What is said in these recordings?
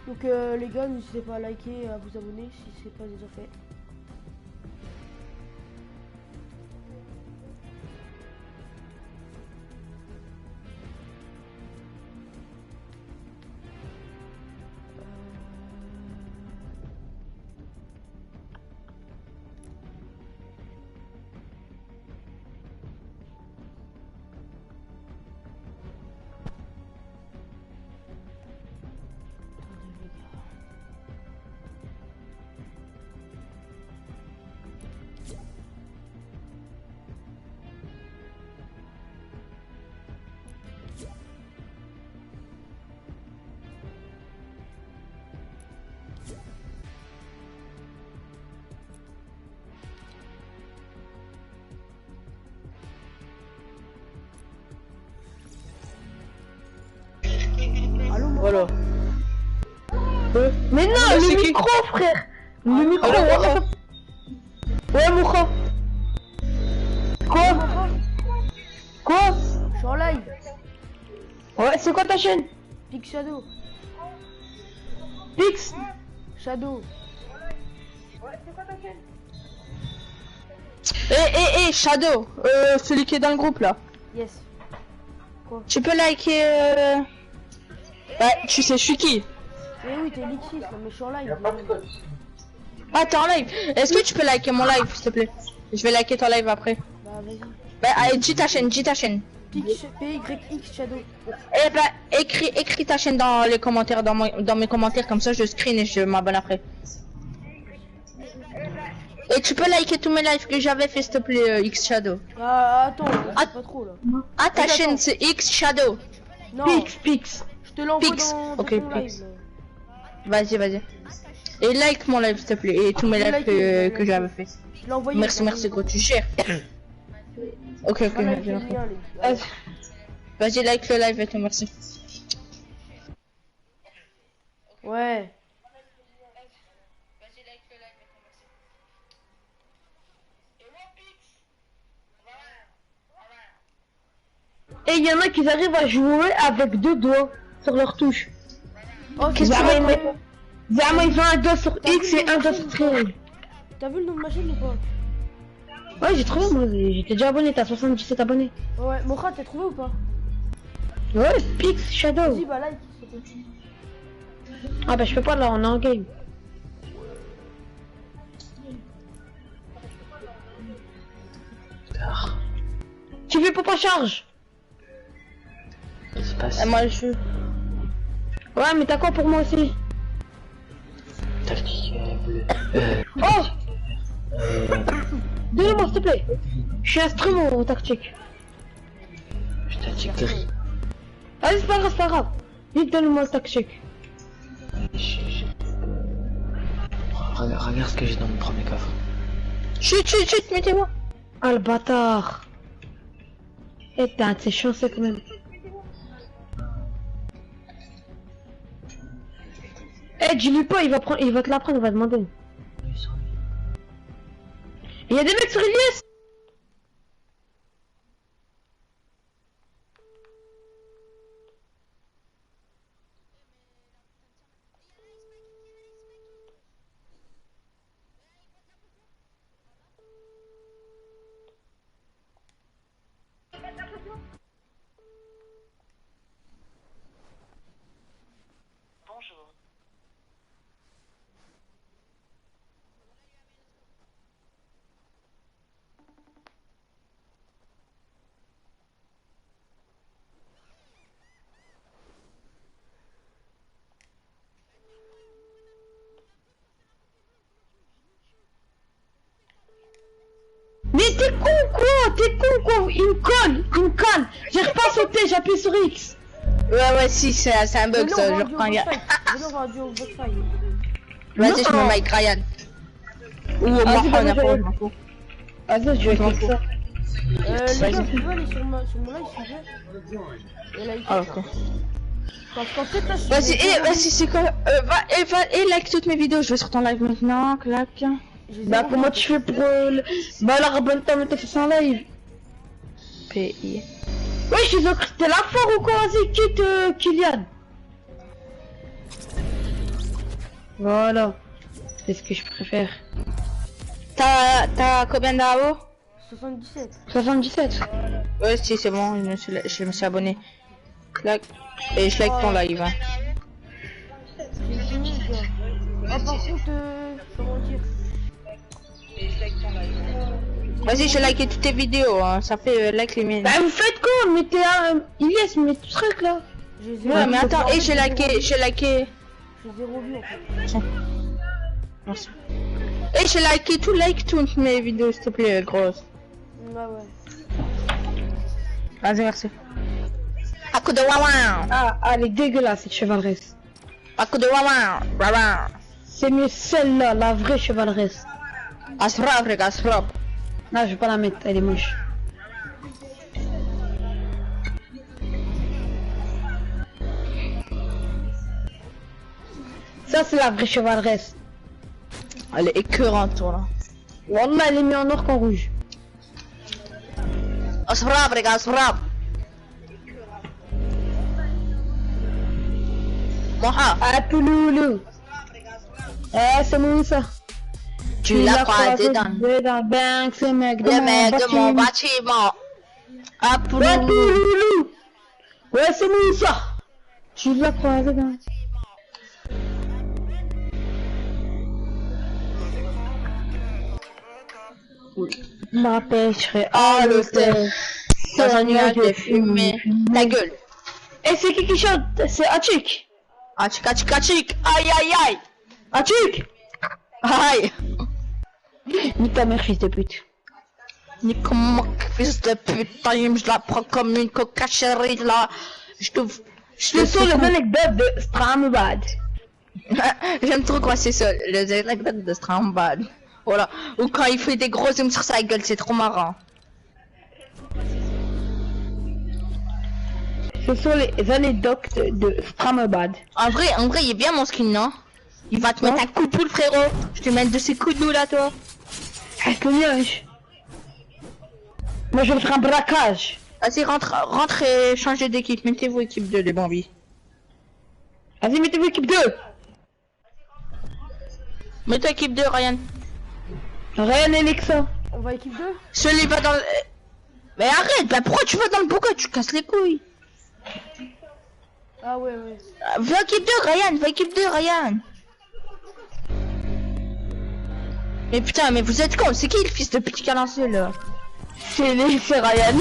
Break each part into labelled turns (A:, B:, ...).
A: Donc les gars, n'hésitez pas à liker et à vous abonner si c'est pas déjà fait.
B: Voilà.
C: Mais non, le micro, frère. Le micro. Ouais, Moukha. Quoi?
A: Je suis en live.
C: Ouais, c'est quoi ta chaîne?
A: Pix Shadow.
C: Pix
A: Shadow.
C: Ouais, c'est quoi ta chaîne?
B: Shadow, celui qui est dans le groupe là.
A: Yes. Quoi?
B: Tu peux liker Ouais, tu sais, je suis qui?
A: Eh oui, t'es Lixis, mais je suis en live.
B: Ah, t'es en live. Est-ce que tu peux liker mon live, s'il te plaît? Je vais liker ton live après.
A: Bah, vas-y.
B: Bah, allez, dis ta chaîne,
A: PYX Shadow.
B: Eh bah, écris ta chaîne dans les commentaires, dans mes commentaires, comme ça je screen et je m'abonne après. Et tu peux liker tous mes lives que j'avais fait, s'il te plaît, X Shadow.
A: Ah, attends, pas trop là.
B: Ah, ta chaîne c'est X Shadow.
A: Non,
C: Pix.
A: je te l'envoie
B: Pix.
A: dans
B: Ok,
A: ton
B: Pix.
A: live.
B: Vas-y. Et like mon live, s'il te plaît, et tous mes lives que j'avais fait.
A: Je l'ai envoyé.
B: Merci, gros, tu gères. Ok,
A: Voilà, il y a le
B: merci.
A: lien, les gars.
B: Vas-y, like le live et tout, merci.
A: Ouais.
C: Et il y en a qui arrivent à jouer avec 2 doigts sur leur touche.
A: Oh,
B: Qu'est-ce que
C: Zama,
B: tu veux?
C: Zama, il fait un doigt sur X et un doigt sur triangle.
A: T'as vu le nom de ma chaîne ou pas?
C: Ouais, j'ai trouvé, moi, j'étais déjà abonné, t'as 77 abonnés.
A: Ouais, Mocha, t'as trouvé ou pas?
C: Ouais, Pix Shadow.
A: Vas-y, bah like, s'il te plaît.
C: Ah bah je peux pas là, on est en game. Tu fais pas charge?
B: Moi je...
C: Ouais, mais t'as quoi pour moi aussi?
D: Tactique bleu.
C: Oh donne-moi s'il te plaît. Je suis instrument au tactique.
D: Je tactique gris.
C: Allez, c'est pas grave. Vite, donne-moi le tactique.
D: Regarde ce que j'ai dans mon premier coffre.
B: Chut, mettez-moi.
C: Ah le bâtard. Eh putain, c'est chanceux quand même. Eh, dis-lui pas, il va te la prendre, il va demander. Il y a des mecs sur Ilias.
E: Bonjour.
C: Mais t'es con quoi? T'es con quoi? Il me colle. J'arrive pas à sauter, j'appuie sur X.
B: Ouais, si, c'est un bug ça, je reprends rien. Vas-y, je me mic Ryan. Ou moi, on a pas, je m'en fous.
C: Vas-y, je vais faire ça.
A: Les gars, vous pouvez aller sur mon live, s'il vous plaît. Et like.
B: Ah, ok.
A: Parce qu'en fait, là,
B: Vas-y, c'est quoi? Va like toutes mes vidéos, je vais sur ton live maintenant, clac.
C: Bah, comment tu fais pour Bah, alors, abonne-toi, mais t'as fait ça en live.
B: PI.
C: Ouais, je suis t'es la foire ou quoi? Vas-y, quitte Kylian. Voilà. C'est ce que je préfère.
B: T'as combien d'AO?
A: 77.
C: 77.
B: Ouais, si, c'est bon, je me suis abonné. Clac. Et je like ton live. Hein.
A: J'ai fini, gars. Ah, par contre, comment dire?
B: Vas-y, j'ai liké toutes tes vidéos, hein. Ça fait like les miennes.
C: Bah vous faites quoi? Mettez un... Yes, mais tout truc là.
B: Ouais, mais attends, et j'ai liké.
A: J'ai 0 vues en fait.
B: Merci. Et j'ai liké toutes mes vidéos, s'il te plaît, grosse.
A: Ah ouais.
B: Vas-y, merci. À coup de waouh.
C: Ah, elle est dégueulasse cette chevaleresse.
B: À coup de waouh. Waouh.
C: C'est mieux celle-là, la vraie chevaleresse.
B: Asrap, les gars, asrap.
C: Non, je vais pas la mettre, elle est moche. Ça c'est la vraie chevaleresse.
B: Elle est écœurante, toi, là.
C: Wallah, elle est mieux en or qu'en rouge.
B: Asrap, les gars, asrap. Moha.
C: Ah, Pouloulou. Eh, c'est mon ça.
B: Tu l'as croisé dans
C: le bank, le mec
B: de mon bâtiment. Ah,
C: Ouais,
B: Pouloulou.
C: Pouloulou. Ouais, c'est mon ça. Tu l'as croisé dans... Ma pêcherait à l'hôtel.
B: Dans un nuage de fumée. Ta gueule.
C: Et c'est qui chante? C'est Achik.
B: Achik, achik, achik. Aïe, aïe, aïe.
C: Achik.
B: Aïe.
C: Nique ta mère, fils de pute.
B: Nique mon fils de putain, je la prends comme une cocacherie là. Je
C: Ce sont les anecdotes de Stramabad.
B: J'aime trop quoi c'est ça, les anecdotes de Strambad. Voilà. Ou quand il fait des gros zooms sur sa gueule, c'est trop marrant.
C: Ce sont les anecdotes de Stramabad.
B: En vrai, il est bien mon skin, non? Il va te mettre un coup de poule, frérot. Je te mets de ces coups de loup là, toi.
C: Ah, c'est moche. Moi, je vais faire un braquage.
B: Vas-y, rentre et changez d'équipe. Mettez-vous équipe 2 des Bambi.
C: Vas-y, mettez-vous équipe 2.
B: Mets-toi équipe 2, Ryan.
C: Rien et Lexa.
A: On va équipe 2?
B: Celui va dans le... Mais arrête, bah pourquoi tu vas dans le pourquoi tu casses les couilles?
A: Ah ouais, ouais.
B: Va équipe 2, Ryan, va équipe 2, Ryan. Mais putain, mais vous êtes con, c'est qui le fils de pute qui a lancé là?
C: C'est Ryan.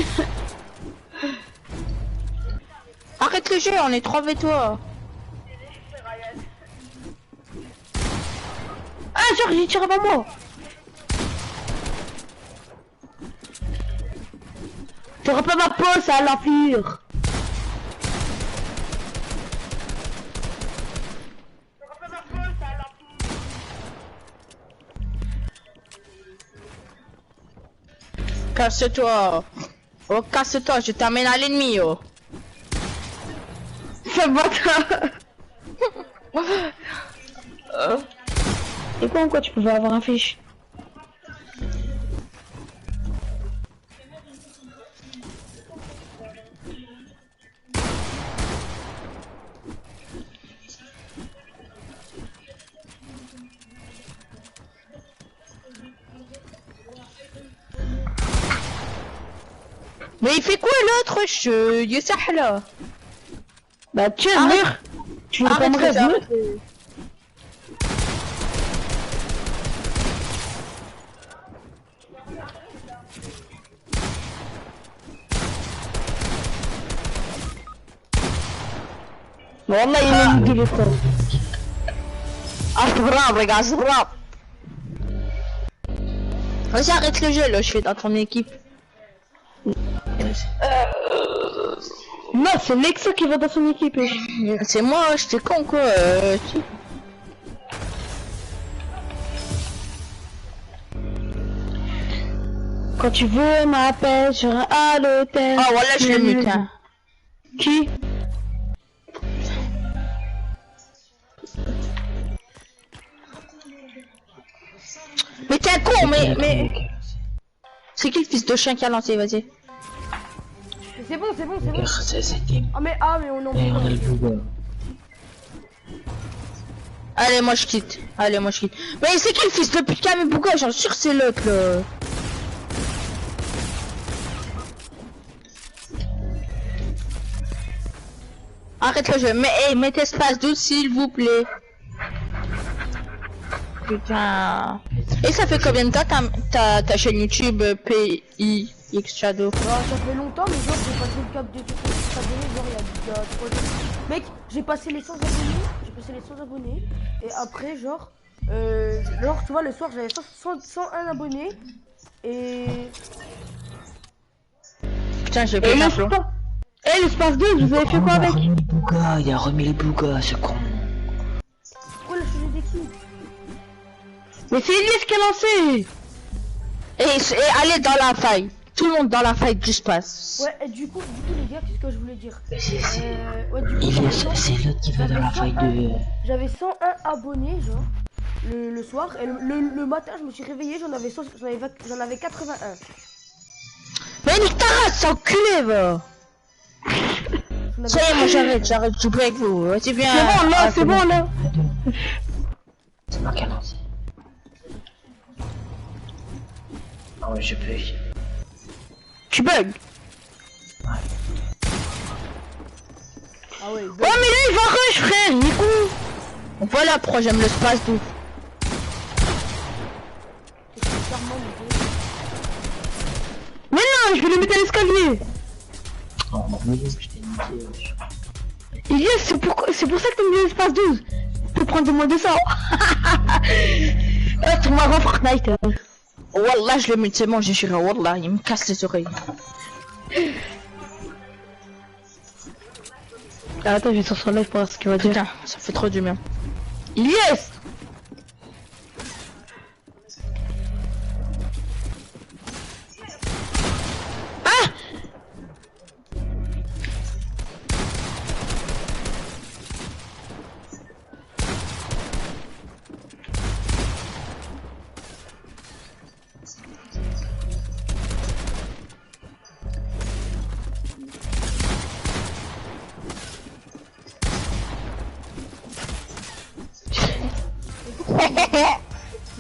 B: Arrête le jeu, on est 3v toi.
C: Ah, genre, j'ai tiré avant moi. T'auras pas ma peau, ça à l'empire.
B: Casse-toi. Oh, casse-toi, je t'amène à l'ennemi, oh.
C: Ça va, Et quoi tu pouvais avoir un fiche?
B: Mais il fait quoi l'autre, je... Youssah là?
C: Bah tiens, merde. Tu veux pas me rêver? Wallah, il m'a mis le temps.
B: Asbrab, les gars, asbrab. Vas-y, arrête le jeu là, je suis dans ton équipe.
C: Non, c'est Lexa qui va dans son équipe.
B: C'est moi, j'étais con quoi.
C: Quand tu veux m'appelle, je serai à l'hôtel.
B: Ah voilà, je l'ai mute. Hein.
C: Qui?
B: Mais t'es un con, mais... C'est qui le fils de chien qui a lancé, vas-y.
A: C'est bon, c'est bon, c'est bon.
D: Ah,
A: Ah, mais on en
D: on a le pouvoir.
B: Allez, moi je quitte. Allez, moi je quitte. Mais c'est qui le fils de pute qui a mis pourquoi? J'en suis sûr que c'est l'autre là. Arrête le jeu. Mais hey, mettez espace 12 s'il vous plaît. Putain. Et ça fait combien de temps ta chaîne YouTube PIX Shadow?
A: Bah, ça fait longtemps, mais genre, j'ai passé le cap de abonnés, genre, il y a 3 jours. Mec, j'ai passé les 100 abonnés, et après, genre, tu vois, le soir, j'avais 101 abonnés, et...
B: Putain, j'ai
C: Et
B: pris un
C: le
B: plomb.
C: spa... Eh, l'espace 2, vous avez fait quoi avec?
D: Il a remis les bougas, ce con.
A: Pourquoi il a changé d'équipe?
C: Mais c'est Elias qui a lancé.
B: Et allez dans la faille. Tout le monde dans la faille du space.
A: Ouais, et du coup, les gars, qu'est-ce que je voulais dire? Ouais, du coup,
D: C'est l'autre qui va dans la faille de...
A: j'avais 101 abonnés, genre, le soir, et le matin, je me suis réveillé, j'en avais 81.
B: Mais nique ta race, enculé, va. Ça y est, moi j'arrête de jouer avec vous. C'est bien.
C: C'est bon là, c'est bon là.
D: C'est moi qui a lancé. Ah ouais, je peux.
C: Tu bugs.
A: Ah ouais,
C: Oh mais lui il va rush frère, il est con.
B: Voilà pourquoi j'aime le space d'où.
C: Mais non, je vais le mettre à l'escalier.
D: Oh, mon dieu, je t'ai niqué.
C: Elias, c'est pour ça que t'aimes bien l'espace 12. Tu peux prendre de moins de ça. Ah, c'est marrant Fortnite.
B: Wallah, je le mute, c'est bon, j'ai juré. Wallah, il me casse les oreilles.
C: Ah, attends, je vais sur son live pour voir ce qu'il va dire.
B: Putain, ça fait trop du bien.
C: Elias. Ah.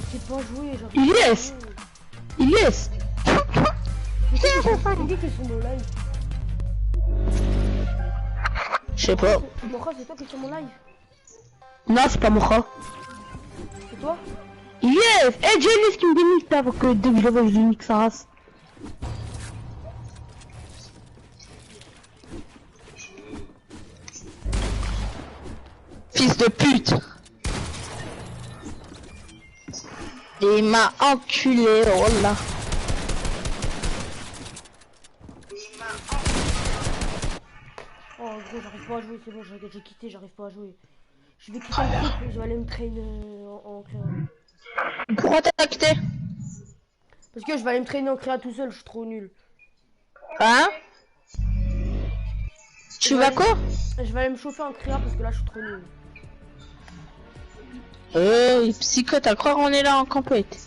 A: Je sais pas jouer, genre.
C: Elias. Elias.
A: C'est qui est sur mon live?
B: Je sais pas.
A: Mocha, c'est toi qui es sur mon live?
C: Non, c'est pas Mocha.
A: C'est toi?
C: Yes. Eh, j'ai Elias qui me dénique là pour que dès que je le vois, je lui nique sa race.
B: Fils de pute. Et il m'a enculé, wallah.
A: Oh gros, j'arrive pas à jouer, c'est bon, j'ai quitté, j'arrive pas à jouer. Je vais quitter le groupe et je vais aller me train en créa.
B: Pourquoi t'as quitté?
A: Parce que je vais aller me traîner en créa tout seul, je suis trop nul.
B: Hein? Tu vas quoi?
A: Je vais aller me chauffer en créa parce que là je suis trop nul.
B: Psycho, t'as croire on est là en campette.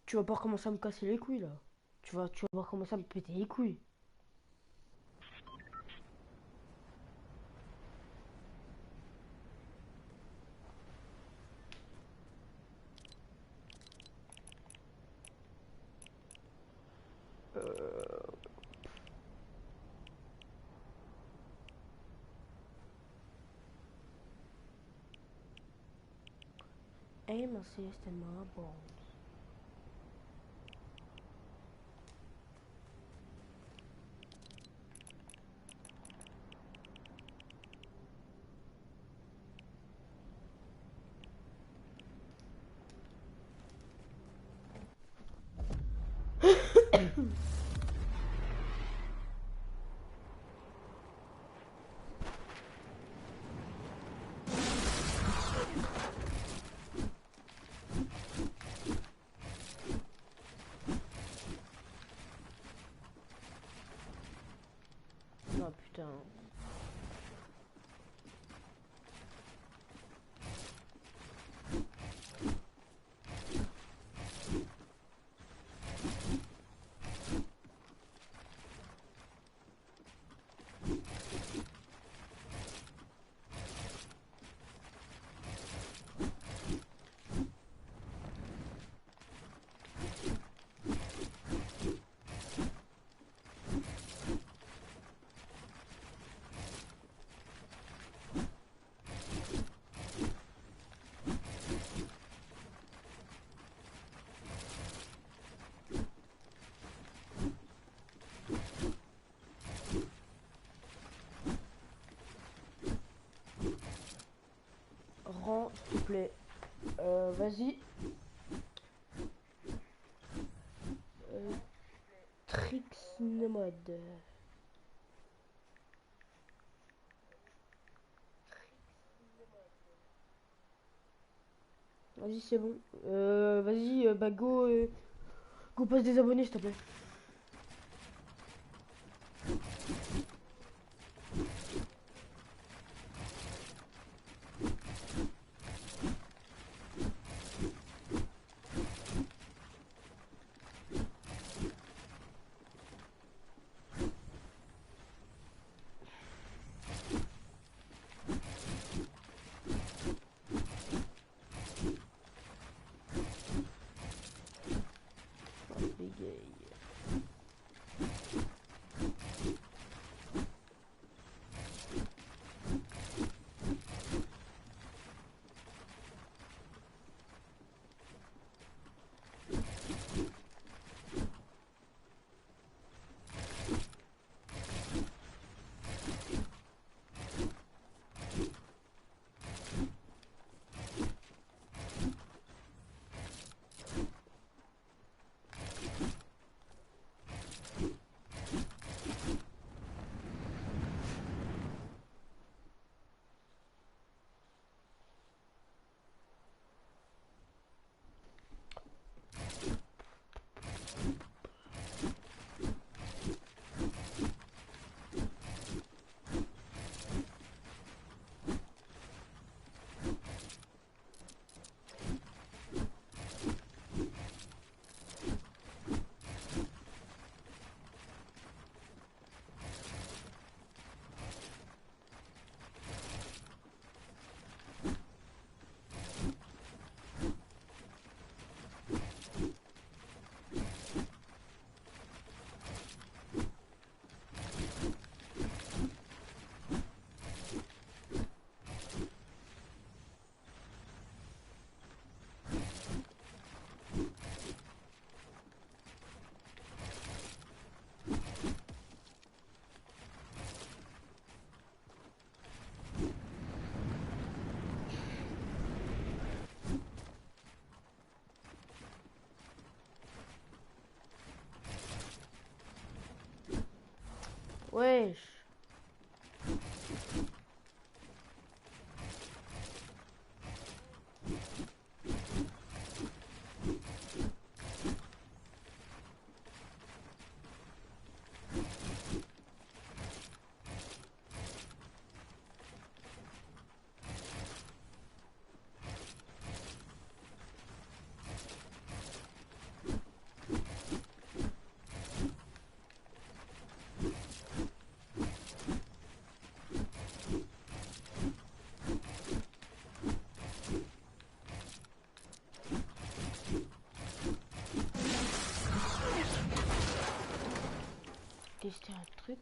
A: Tu vas pas recommencer à me casser les couilles là. Tu vas pas recommencer à me péter les couilles. Aim assist in my bones. Oh putain. Rends, s'il te plaît. Vas-y. Trix mode. Vas-y, c'est bon. Vas-y, bah go passe des abonnés, s'il te plaît. Wesh. Tester un truc.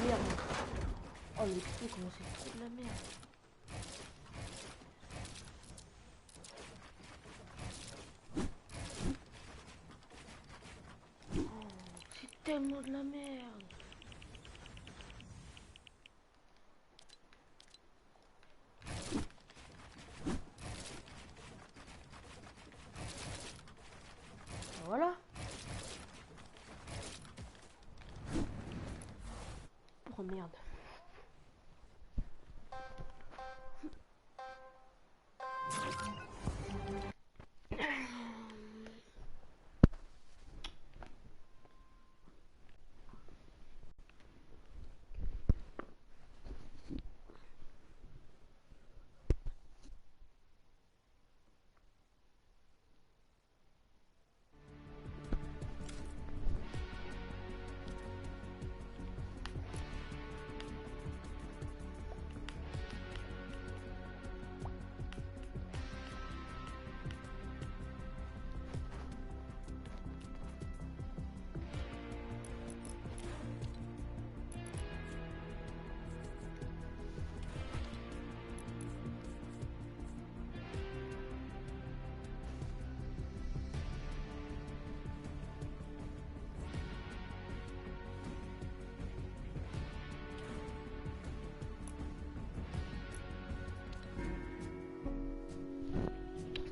A: Merde. mais putain, comment c'est trop de la merde. C'est tellement de la merde. Voilà. Oh merde.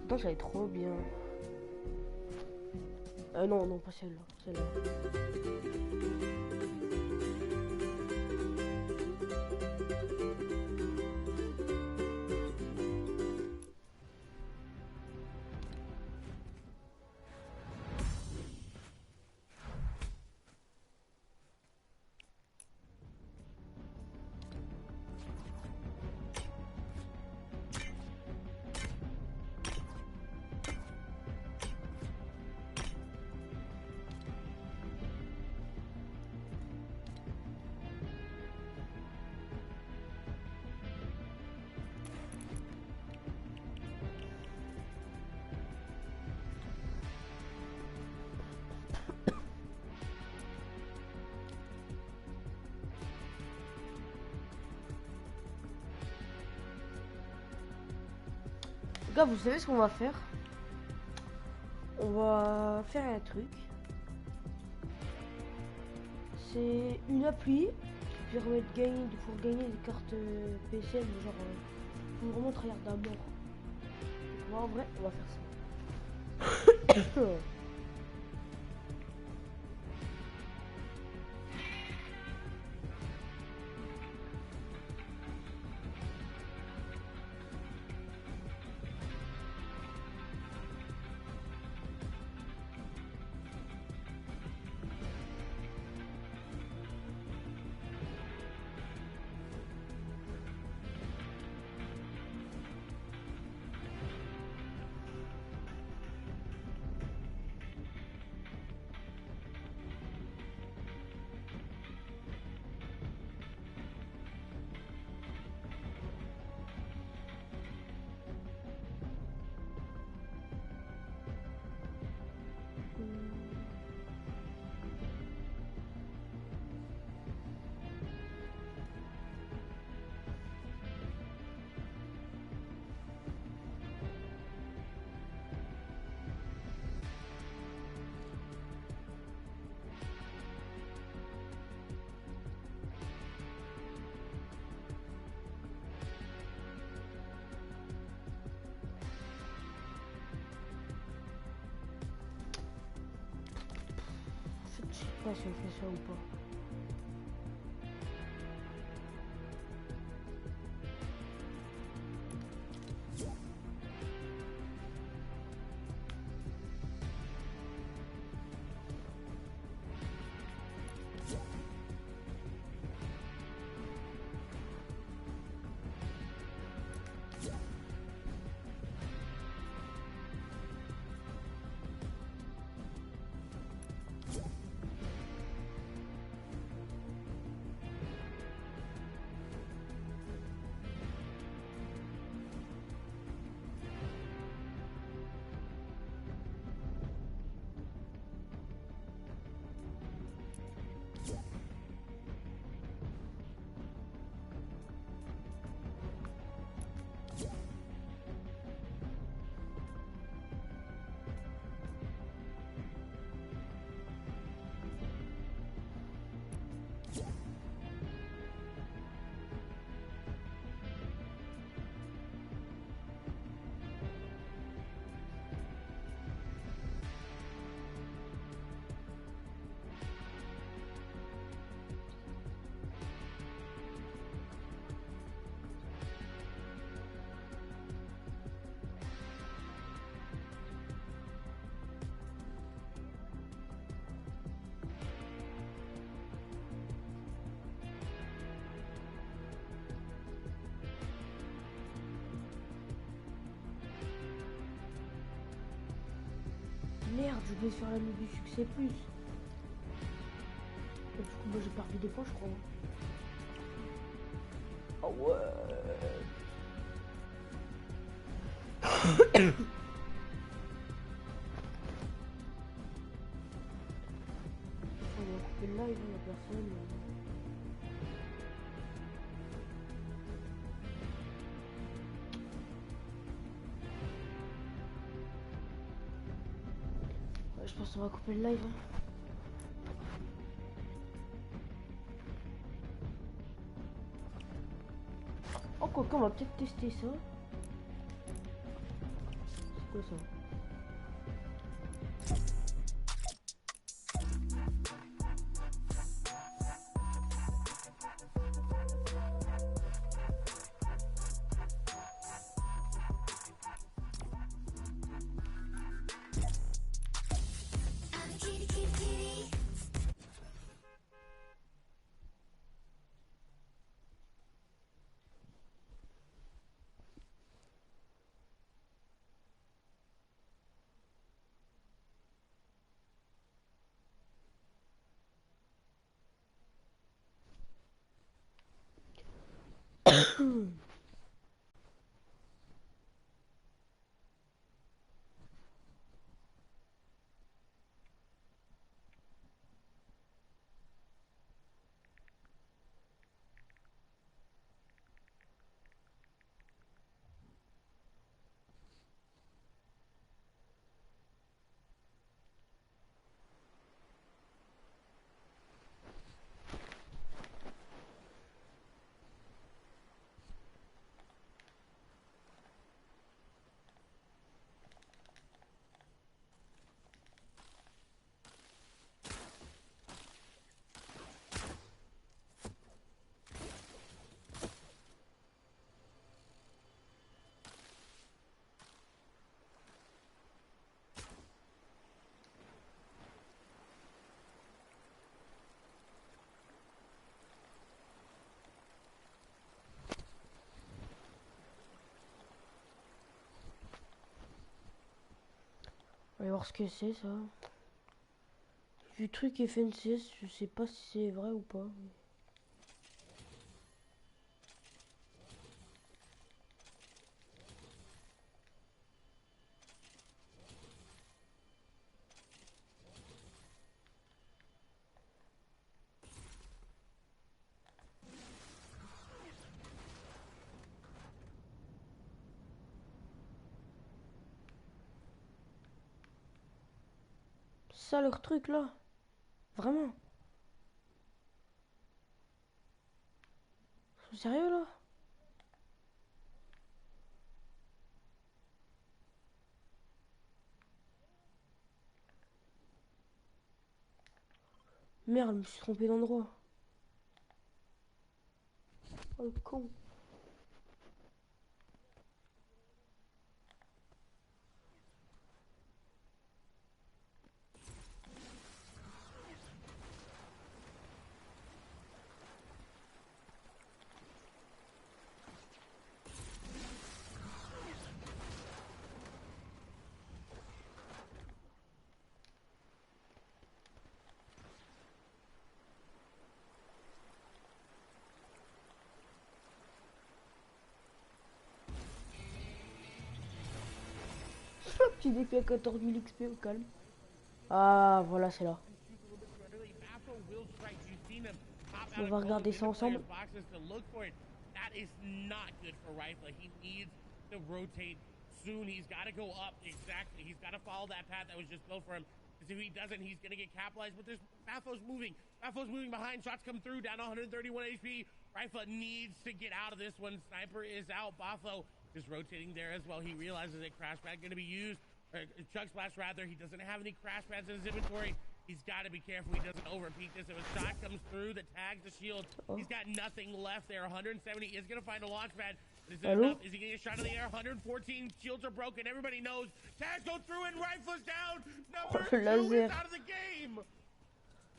A: Putain, ça va être trop bien. Non, non, pas celle-là. Celle-là. Gars, vous savez ce qu'on va faire? On va faire un truc. C'est une appli qui permet de gagner, de pouvoir gagner des cartes PSN, genre faut vraiment tryhard à mort. Moi, en vrai, on va faire ça. Je sais pas si on fait ça ou pas. Merde, je vais sur la nuit du succès plus. Et du coup, moi j'ai perdu des points, je crois. Oh ouais. On va couper le live, la personne. Ouais, je pense qu'on va couper le live. Hein. Oh, quoi qu'on va peut-être tester ça. C'est quoi ça? On va voir ce que c'est ça. Du truc FNCS, je sais pas si c'est vrai ou pas. Ça leur truc là. Vraiment. Ils sont sérieux là? Merde, je me suis trompé d'endroit. Oh le con. Petit défi à 14 000 XP au calme. Ah voilà, c'est là. On va regarder ça ensemble.
F: That is not good for Rifle. He needs to rotate soon. He's got to go up. Exactly. He's got to follow that path that was just built for him. Because if he doesn't, he's going to get capitalized. But there's Bafo's moving. Bafo's moving behind. Shots come through. Down to 131 HP. Rifle needs to get out of this one. Sniper is out. Bafo is rotating there as well. He realizes a crash pad going to be used. Chug Splash, rather. He doesn't have any crash pads in his inventory. He's got to be careful he doesn't overpeak this. If a shot comes through that tags the shield, he's got nothing left there. 170 is going to find a launch pad. Is it enough? Is he going to get a shot in the air? 114 shields are broken. Everybody knows. Tags go through and Rifle's down. Number 2 is out of the game.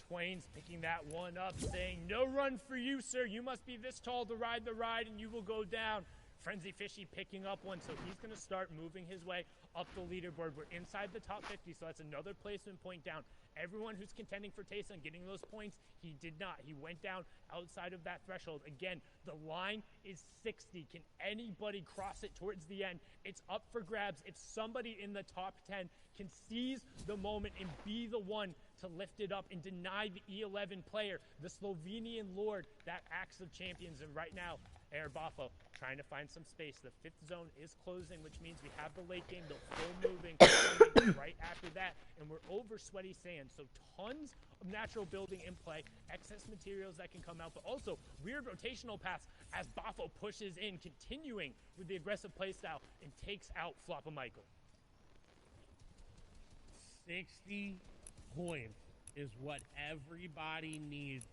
G: Twain's picking that one up, saying, "No run for you, sir. You must be this tall to ride the ride, and you will go down." Frenzy Fishy picking up one, so he's going to start moving his way up the leaderboard. We're inside the top 50, so that's another placement point down. Everyone who's contending for Tayson getting those points, he did not. He went down outside of that threshold. Again, the line is 60. Can anybody cross it towards the end? It's up for grabs. If somebody in the top 10 can seize the moment and be the one to lift it up and deny the E11 player, the Slovenian Lord, that Axe of Champions. And right now, Air Bafo trying to find some space. The 5th zone is closing, which means we have the late game, the full moving right after that, and we're over sweaty sand. So tons of natural building in play, excess materials that can come out, but also weird rotational paths as Bafo pushes in, continuing with the aggressive playstyle and takes out Floppa Michael.
F: 60 points is what everybody needs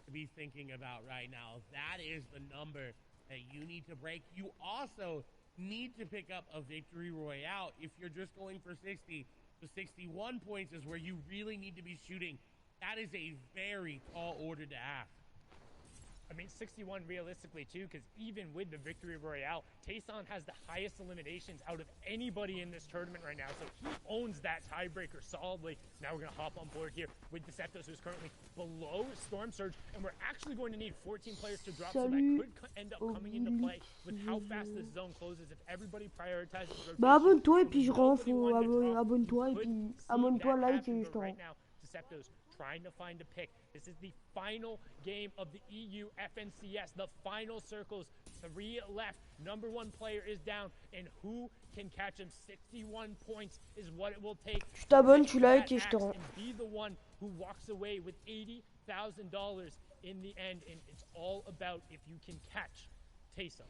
F: to be thinking about right now. That is the number that you need to break. You also need to pick up a victory royale if you're just going for 60. The 61 points is where you really need to be shooting. That is a very tall order to ask.
G: I mean, 61 realistically, too, because even with the Victory Royale, Tayson has the highest eliminations out of anybody in this tournament right now, so he owns that tiebreaker solidly. Now we're going to hop on board here with Deceptos, who's currently below Storm Surge, and we're actually going to need 14 players to drop, so that could end up coming into play with how fast this zone closes if everybody prioritizes rotation.
A: Bah abonne-toi et puis je rends, faut abonne-toi et puis abonne-toi, like et je te
G: Right
A: rends.
G: now, Deceptos trying to find a pick. This is the final game of the EU FNCS, the final circles. 3 left. Number 1 player is down, and who can catch him? 61 points is what it will take.
A: Tu t'abonnes, tu likes et je te rends.
G: And be the one who walks away with $80,000 in the end, and it's all about if you can catch Tayson.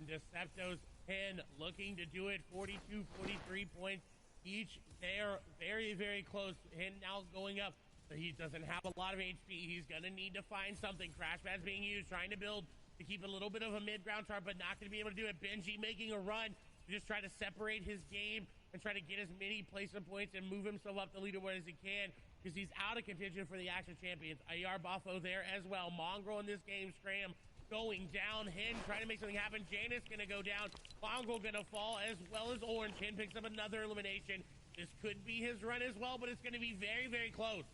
F: Deceptos 10 looking to do it. 42, 43 points each. They're very, very close. Him now going up. He doesn't have a lot of HP. He's going to need to find something. Crash pads being used, trying to build to keep a little bit of a mid-ground chart, but not going to be able to do it. Benji making a run to just try to separate his game and try to get as many placement points and move himself up the leaderboard as he can, because he's out of contention for the Action Champions. AR Bafo there as well. Mongrel in this game. Scram going down. Hen trying to make something happen. Janus going to go down. Mongrel going to fall, as well as Orange. Hen picks up another elimination. This could be his run as well, but it's going to be very, very close.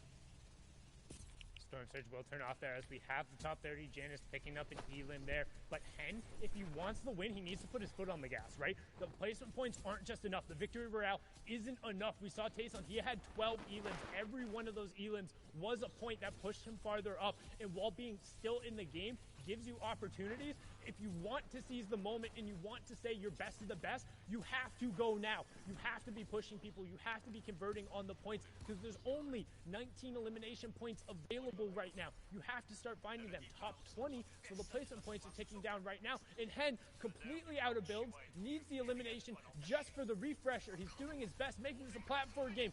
G: Storm Surge will turn off there as we have the top 30. Janus picking up an elim there. But Hen, if he wants the win, he needs to put his foot on the gas, right? The placement points aren't just enough. The Victory Royale isn't enough. We saw Tayson, he had 12 elims. Every one of those elims was a point that pushed him farther up. And while being still in the game gives you opportunities, if you want to seize the moment and you want to say your best is the best, you have to go now. You have to be pushing people. You have to be converting on the points, because there's only 19 elimination points available right now. You have to start finding them. Top 20, so the placement points are ticking down right now. And Hen, completely out of builds, needs the elimination just for the refresher. He's doing his best, making this a platform game.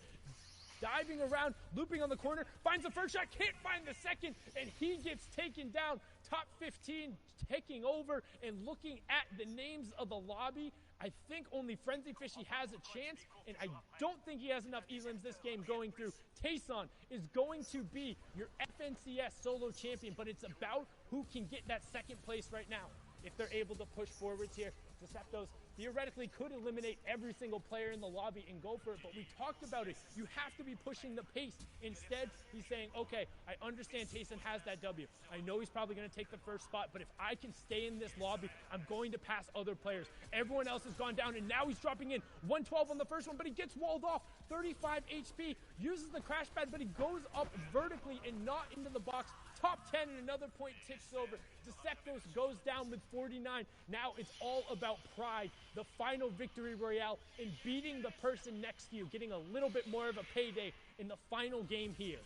G: Diving around, looping on the corner, finds the first shot, can't find the second, and he gets taken down. Top 15 taking over, and looking at the names of the lobby, I think only Frenzy Fishy has a chance, and I don't think he has enough elims this game going through. Tayson is going to be your FNCS solo champion, but it's about who can get that second place right now. If they're able to push forwards here, Deceptos theoretically could eliminate every single player in the lobby and go for it, but we talked about it. You have to be pushing the pace. Instead, he's saying, okay, I understand Tayson has that W. I know he's probably going to take the first spot, but if I can stay in this lobby, I'm going to pass other players. Everyone else has gone down, and now he's dropping in 112 on the first one, but he gets walled off. 35 HP, uses the crash pad, but he goes up vertically and not into the box. Top 10 and another point ticks over. Deceptos goes down with 49. Now it's all about pride. The final victory royale in beating the person next to you, getting a little bit more of a payday in the final game here.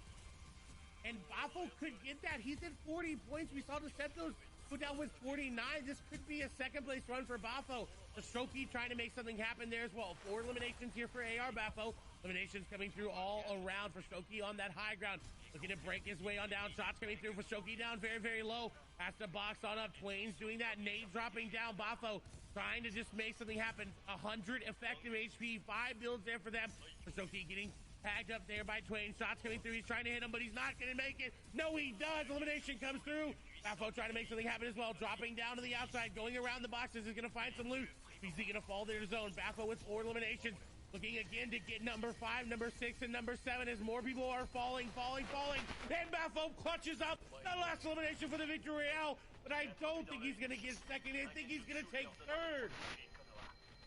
F: And Bafo could get that. He's at 40 points. We saw Deceptos go down with 49. This could be a second place run for Bafo. The Stroky trying to make something happen there as well. 4 eliminations here for AR Bafo. Eliminations coming through all around for Stroky on that high ground. Looking to break his way on down. Shots coming through for Stroky down very, very low. Has to box on up. Twain's doing that. Nade dropping down. Bafo trying to just make something happen. 100 effective HP. 5 builds there for them. For Stroky getting tagged up there by Twain. Shots coming through. He's trying to hit him, but he's not going to make it. No, he does. Elimination comes through. Bafo trying to make something happen as well. Dropping down to the outside, going around the boxes. Is going to find some loot. Is he going to fall there to zone? Bafo with 4 eliminations. Looking again to get number 5, number 6, and number 7 as more people are falling. And Bafo clutches up the last elimination for the Victory Royale. But I don't think he's going to get second. I think he's going to take third.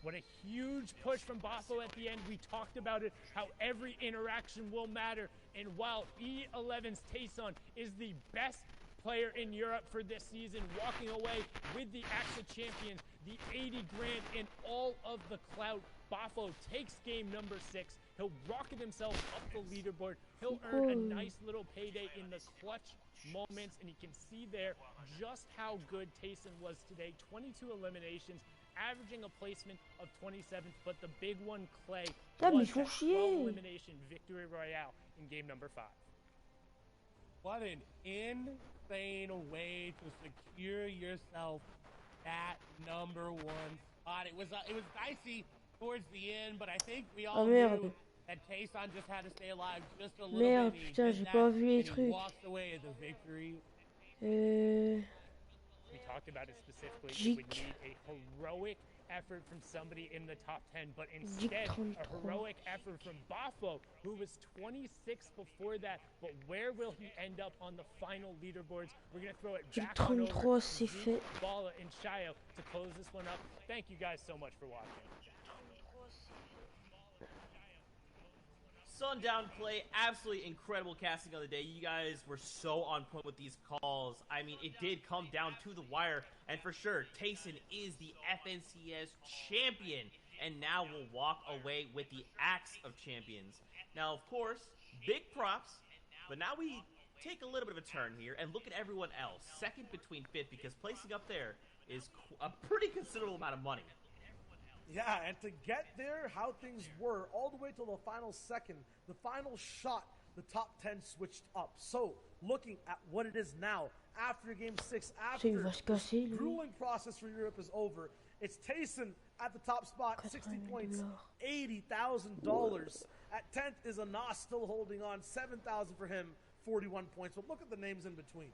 G: What a huge push from Bafo at the end. We talked about it, how every interaction will matter. And while E11's Tayson is the best player in Europe for this season, walking away with the AXA Champions, the 80 grand, and all of the clout, Bafo takes game number 6. He'll rocket himself up the leaderboard. He'll earn a nice little payday in the clutch moments, and you can see there just how good Tayson was today. 22 eliminations, averaging a placement of 27th, but the big one, Clay, was that 12 elimination victory royale in game number 5.
F: What an insane way to secure yourself that number 1 spot. It was dicey towards the end, but I think we all knew that Tayson just had to stay alive just a little
A: Merde,
F: bit.
A: putain, j'ai pas vu les trucs.
F: Walked away with the victory.
G: We talked about it specifically. It would need a heroic effort from somebody in the top 10, but instead a heroic effort from Bafo, who was 26th before that. But where will he end up on the final leaderboards? We're going to throw it back on over to Zeke, Bala, and Shayo to close this one up. Thank you guys so much for watching.
H: Sundown play, absolutely incredible casting on the day. You guys were so on point with these calls. I mean, it did come down to the wire, and for sure, Tayson is the FNCS champion, and now will walk away with the Axe of Champions. Now, of course, big props, but now we take a little bit of a turn here and look at everyone else. Second between fifth, because placing up there is a pretty considerable amount of money.
I: Yeah, and to get there, how things were, all the way till the final second, the final shot, the top 10 switched up. So, looking at what it is now, after Game 6, after the grueling process for Europe is over, it's Tayson at the top spot, 60 points, $80,000. At 10th is Anas still holding on, 7,000 for him, 41 points. But look at the names in between.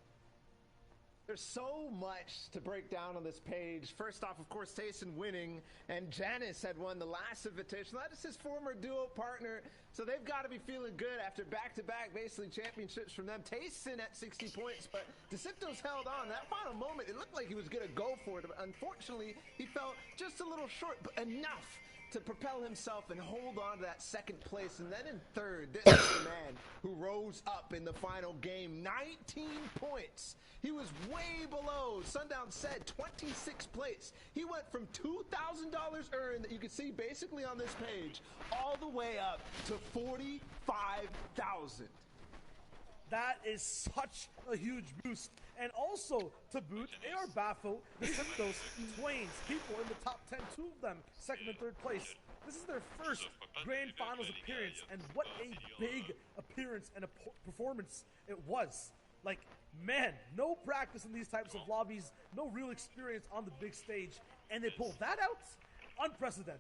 J: There's so much to break down on this page. First off, of course, Tayson winning, and Janice had won the last invitation. That is his former duo partner, so they've got to be feeling good after back-to-back, basically, championships from them. Tayson at 60 points, but DeCipto's held on. That final moment, it looked like he was going to go for it, but unfortunately, he fell just a little short, but enough to propel himself and hold on to that second place. And then in third, this is the man who rose up in the final game, 19 points. He was way below, Sundown said, 26th place. He went from $2,000 earned that you can see basically on this page all the way up to $45,000.
I: That is such a huge boost. And also, to boot, AR Bafo, the Symptos, Twains, people in the top 10, 2 of them, second and third place. This is their first Grand Finals appearance, and what a big appearance and a performance it was. Like, man, no practice in these types of lobbies, no real experience on the big stage, and they pulled that out? Unprecedented.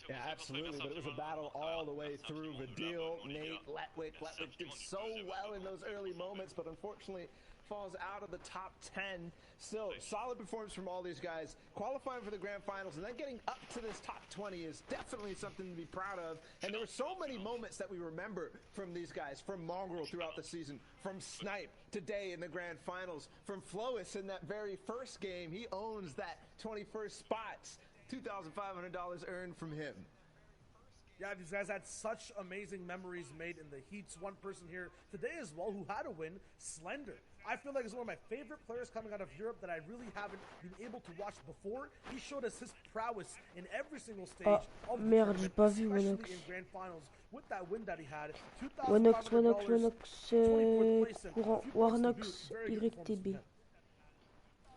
J: Yeah, absolutely, but it was a battle all the way through. Vidil, Nate, Letwick did so well in those early moments, but unfortunately falls out of the top 10. Still, solid performance from all these guys. Qualifying for the grand finals and then getting up to this top 20 is definitely something to be proud of. And there were so many moments that we remember from these guys, from Mongrel throughout the season, from Snipe today in the grand finals, from Flois in that very first game. He owns that 21st spot. $2,500 earned from him.
I: Yeah, these guys had such amazing memories made in the heats. One person here today as well who had a win, Slender. I feel like he's one of my favorite players coming out of Europe that I really haven't been able to watch before. He showed us his prowess in every single stage of the tournament, especially in grand finals with that win that he had.
A: Wanox, 24th place, Warnox, YTB.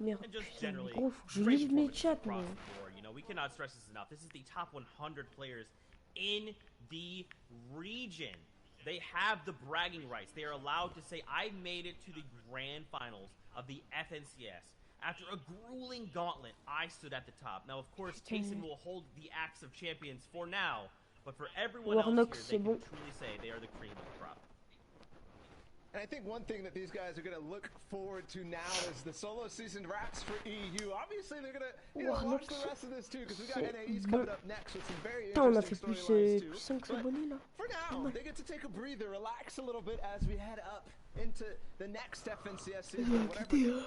A: Merde,
H: And just
A: putain,
H: generally,
A: gros, faut que je
H: great
A: lise mes
H: performance
A: chats,
H: across
A: moi.
H: the board. You know, we cannot stress this enough. This is the top 100 players in the region. They have the bragging rights. They are allowed to say, I made it to the grand finals of the FNCS. After a grueling gauntlet, I stood at the top. Now, of course, Tayson will hold the Axe of Champions for now, but for everyone else here, they can truly say they are the cream of the crop.
J: And I think one thing that these guys are going to look forward to now is the solo season wraps for EU. Obviously, they're going to watch the rest of this too, because we got NAEs coming up next with some very
A: Putain, on a fait
J: interesting storylines too.
A: plus 5
J: But
A: abonnés là.
J: for now, they get to take a breather, relax a little bit as we head up into the next FNCS season. Whatever.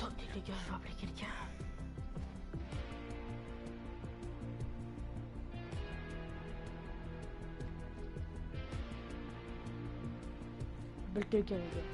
A: Attendez les gars, je vais appeler quelqu'un. Appelle quelqu'un les gars.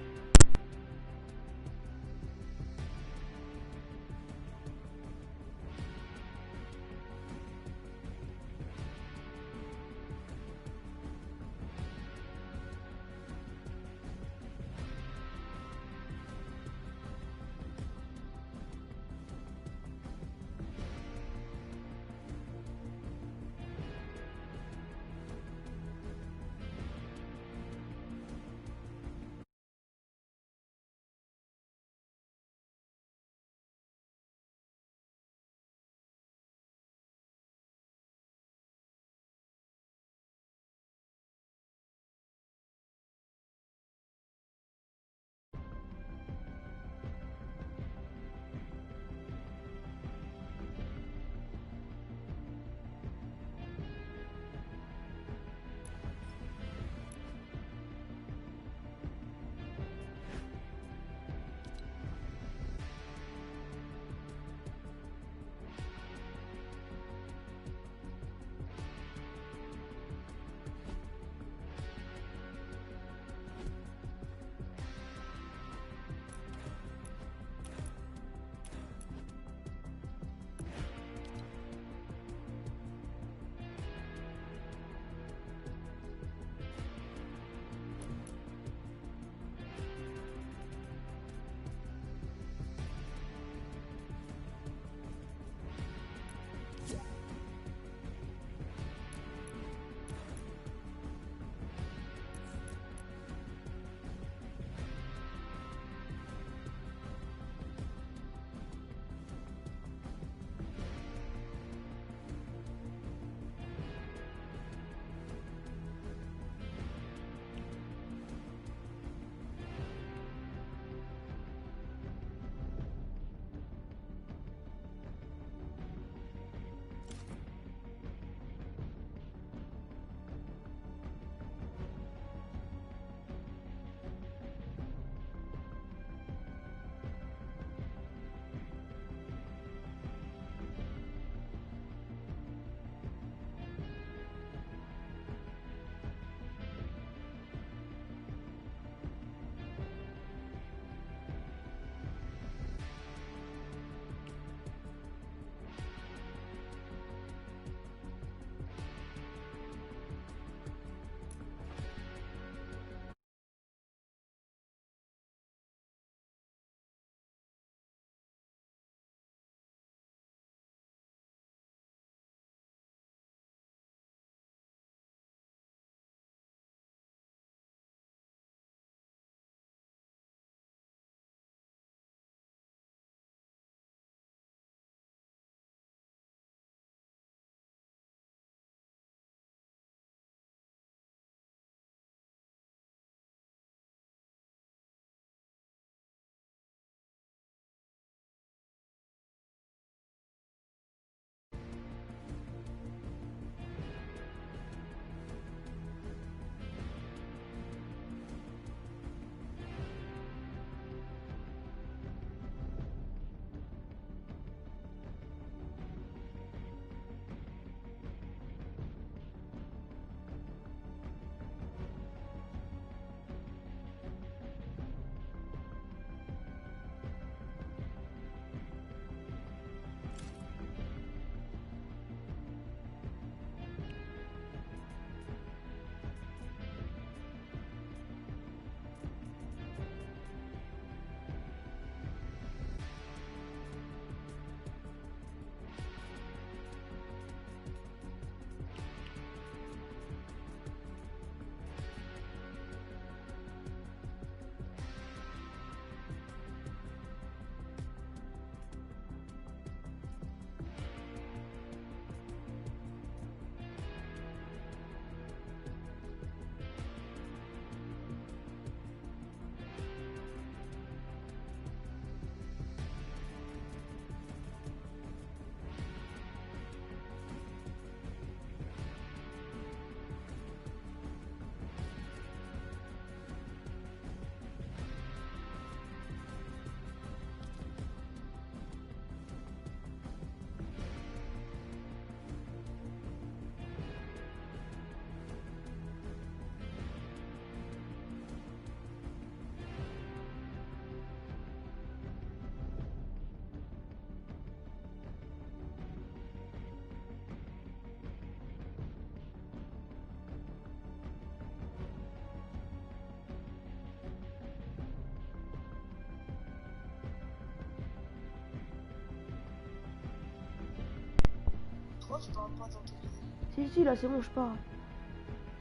A: Si, là, c'est bon, je parle.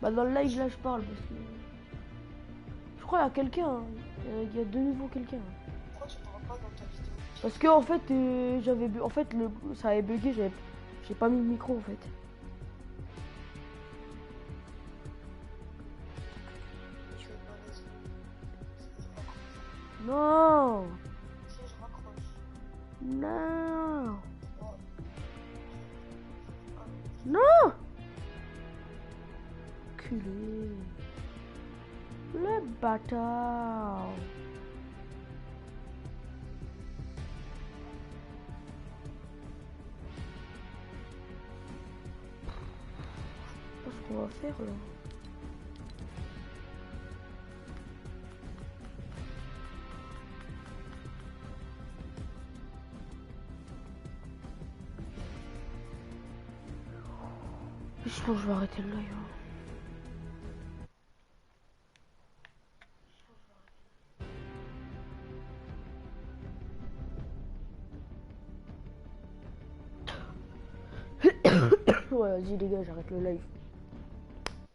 A: Bah, dans le live, là, je parle parce que. Je crois qu'il y a quelqu'un. Hein. Il y a de nouveau quelqu'un. Parce que, en fait, j'avais. En fait, ça avait bugué, j'ai pas mis le micro, en fait. Non! Non! Non! Culé. Le bâtard. Je sais pas ce qu'on va faire là. Sinon je vais arrêter le live. Hein. Ouais, vas-y les gars, j'arrête le live.